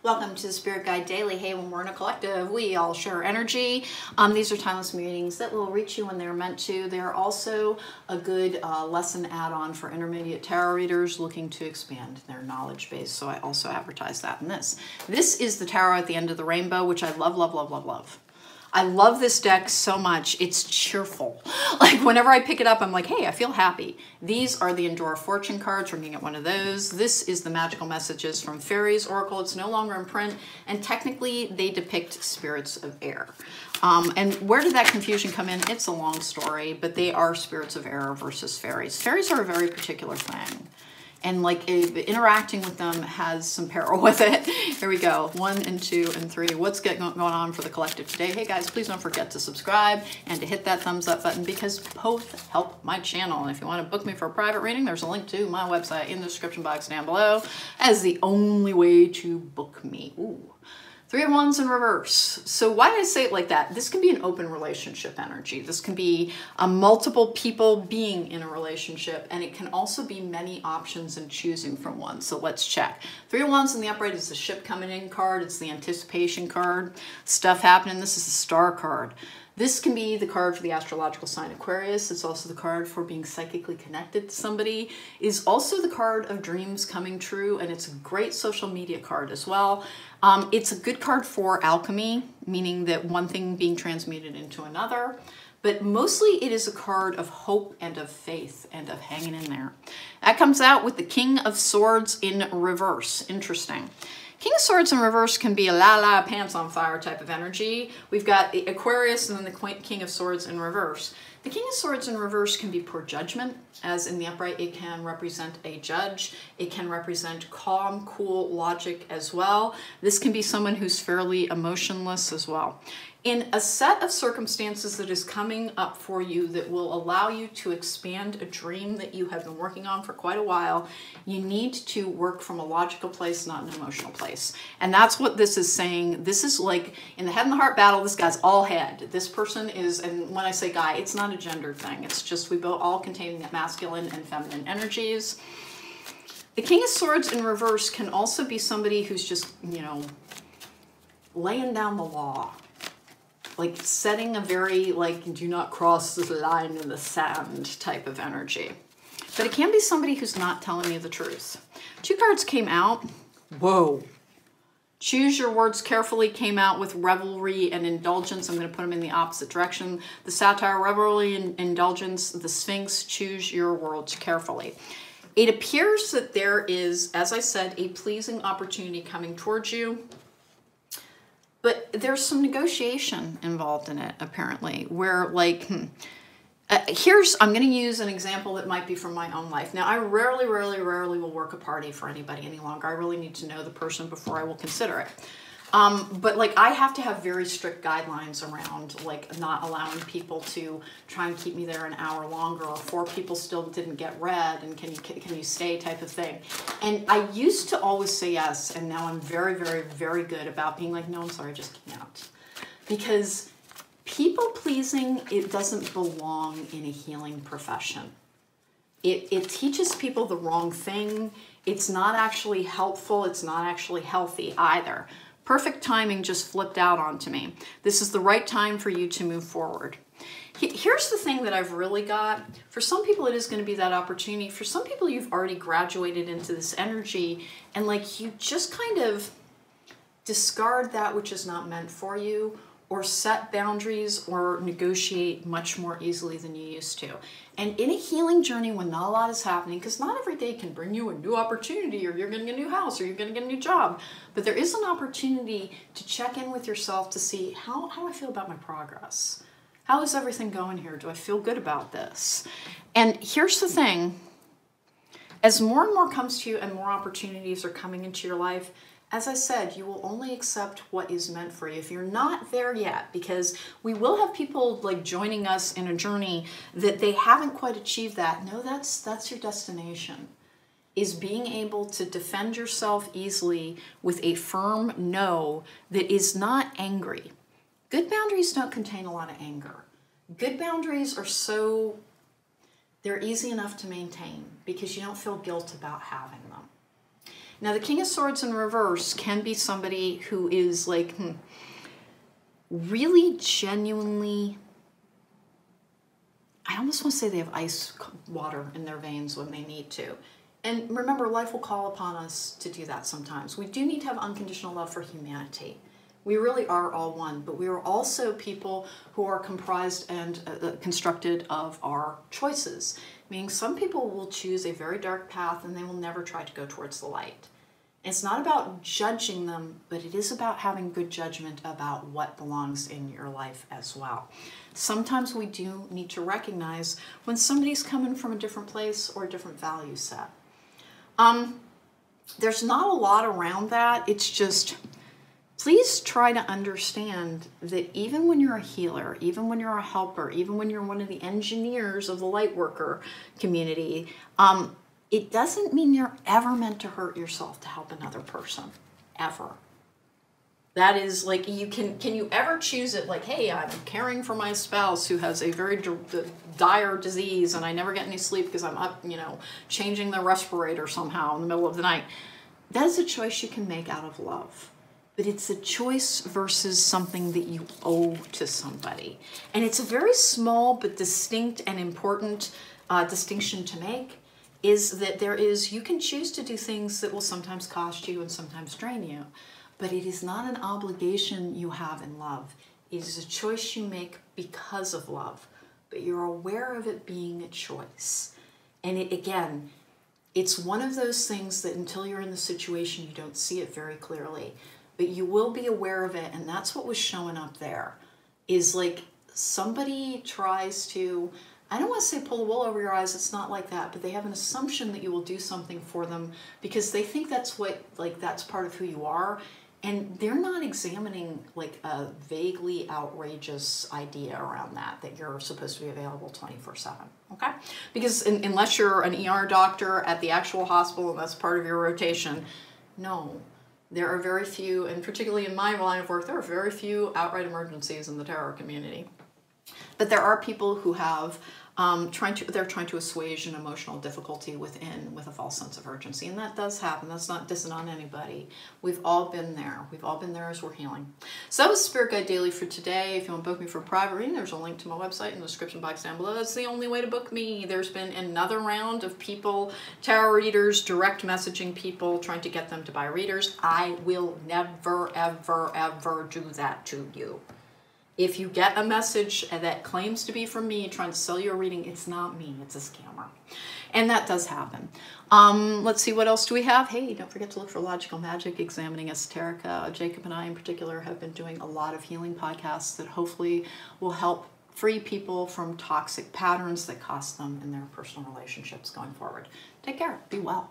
Welcome to the Spirit Guide Daily. Hey, when we're in a collective, we all share energy. These are timeless meetings that will reach you when they're meant to. They're also a good lesson add-on for intermediate tarot readers looking to expand their knowledge base. So I also advertise that in this. This is the tarot at the end of the rainbow, which I love, love, love, love, love. I love this deck so much. It's cheerful. Like whenever I pick it up, I'm like, hey, I feel happy. These are the Endora Fortune cards. We're gonna get one of those. This is the Magical Messages from Fairies Oracle. It's no longer in print, and technically they depict spirits of air. And where did that confusion come in? It's a long story, but they are spirits of air versus fairies. Fairies are a very particular thing. And like interacting with them has some peril with it. Here we go, 1 and 2 and 3. What's going on for the collective today? Hey guys, please don't forget to subscribe and to hit that thumbs up button because both help my channel. And if you want to book me for a private reading, there's a link to my website in the description box down below as the only way to book me. Ooh. 3 of Wands in reverse. So why did I say it like that? This can be an open relationship energy. This can be multiple people being in a relationship, and it can also be many options and choosing from one. So let's check. 3 of Wands in the upright is the ship coming in card. It's the anticipation card. Stuff happening. This is the star card. This can be the card for the astrological sign Aquarius. It's also the card for being psychically connected to somebody. It is also the card of dreams coming true, and it's a great social media card as well. It's a good card for alchemy, meaning that one thing being transmuted into another. But mostly it is a card of hope and of faith and of hanging in there. That comes out with the King of Swords in reverse. Interesting. King of Swords in reverse can be a la pants on fire type of energy. We've got the Aquarius and then the King of Swords in reverse. The King of Swords in reverse can be poor judgment, as in the upright it can represent a judge. It can represent calm, cool logic as well. This can be someone who's fairly emotionless as well. In a set of circumstances that is coming up for you that will allow you to expand a dream that you have been working on for quite a while, you need to work from a logical place, not an emotional place. And that's what this is saying. This is like in the head and the heart battle, this guy's all head. This person is, and when I say guy, it's not a gender thing. It's just we both all contain masculine and feminine energies. The King of Swords in reverse can also be somebody who's just, you know, laying down the law. Like setting a very, like, do not cross this line in the sand type of energy. But it can be somebody who's not telling you the truth. 2 cards came out. Whoa. Choose your words carefully came out with revelry and indulgence. I'm going to put them in the opposite direction. The satire, revelry and indulgence. The Sphinx, choose your words carefully. It appears that there is, as I said, a pleasing opportunity coming towards you. But there's some negotiation involved in it, apparently, where like, I'm going to use an example that might be from my own life. Now, I rarely will work a party for anybody any longer. I really need to know the person before I will consider it. But like, I have to have very strict guidelines around like not allowing people to try and keep me there an hour longer, or 4 people still didn't get read and can you stay type of thing. And I used to always say yes, and now I'm very good about being like, no, I'm sorry, I just can't. Because people pleasing, it doesn't belong in a healing profession. It teaches people the wrong thing. It's not actually helpful. It's not actually healthy either. Perfect timing just flipped out onto me. This is the right time for you to move forward. Here's the thing that I've really got. For some people, it is going to be that opportunity. For some people, you've already graduated into this energy, and like you just kind of discard that which is not meant for you, or set boundaries, or negotiate much more easily than you used to. And in a healing journey when not a lot is happening, because not every day can bring you a new opportunity, or you're going to get a new house, or you're going to get a new job, but there is an opportunity to check in with yourself to see how I feel about my progress. How is everything going here? Do I feel good about this? And here's the thing. As more and more comes to you and more opportunities are coming into your life, as I said, you will only accept what is meant for you. If you're not there yet, because we will have people like joining us in a journey that they haven't quite achieved that. No, that's your destination, is being able to defend yourself easily with a firm no that is not angry. Good boundaries don't contain a lot of anger. Good boundaries are they're easy enough to maintain because you don't feel guilt about having them. Now, the King of Swords in reverse can be somebody who is like, really genuinely, I almost want to say they have ice water in their veins when they need to. And remember, life will call upon us to do that sometimes. We do need to have unconditional love for humanity. We really are all one, but we are also people who are comprised and constructed of our choices. Meaning some people will choose a very dark path and they will never try to go towards the light. It's not about judging them, but it is about having good judgment about what belongs in your life as well. Sometimes we do need to recognize when somebody's coming from a different place or a different value set. There's not a lot around that. It's just, please try to understand that even when you're a healer, even when you're a helper, even when you're one of the engineers of the light worker community, it doesn't mean you're ever meant to hurt yourself to help another person, ever. That is like, can you ever choose it like, hey, I'm caring for my spouse who has a very dire disease and I never get any sleep because I'm up, changing the respirator somehow in the middle of the night. That is a choice you can make out of love. But it's a choice versus something that you owe to somebody. And it's a very small but distinct and important distinction to make, is that you can choose to do things that will sometimes cost you and sometimes drain you. But it is not an obligation you have in love. It is a choice you make because of love. But you're aware of it being a choice. And again, it's one of those things that until you're in the situation, you don't see it very clearly. But you will be aware of it, and that's what was showing up there. Is like somebody tries to, I don't want to say pull the wool over your eyes, it's not like that, but they have an assumption that you will do something for them because they think that's that's part of who you are. And they're not examining like a vaguely outrageous idea around that you're supposed to be available 24/7, okay? Because unless you're an ER doctor at the actual hospital and that's part of your rotation, no. There are very few, and particularly in my line of work, there are very few outright emergencies in the tarot community. But there are people who have they're trying to assuage an emotional difficulty within with a false sense of urgency, and that does happen. That's not dissing on anybody. We've all been there. We've all been there as we're healing. So that was Spirit Guide Daily for today. If you want to book me for a private reading, there's a link to my website in the description box down below. That's the only way to book me. There's been another round of people, tarot readers, direct messaging people, trying to get them to buy readers. I will never, ever, ever do that to you. If you get a message that claims to be from me trying to sell you a reading, it's not me, it's a scammer. And that does happen. Let's see, what else do we have? Hey, don't forget to look for Logical Magic, Examining Esoterica. Jacob and I in particular have been doing a lot of healing podcasts that hopefully will help free people from toxic patterns that cost them in their personal relationships going forward. Take care. Be well.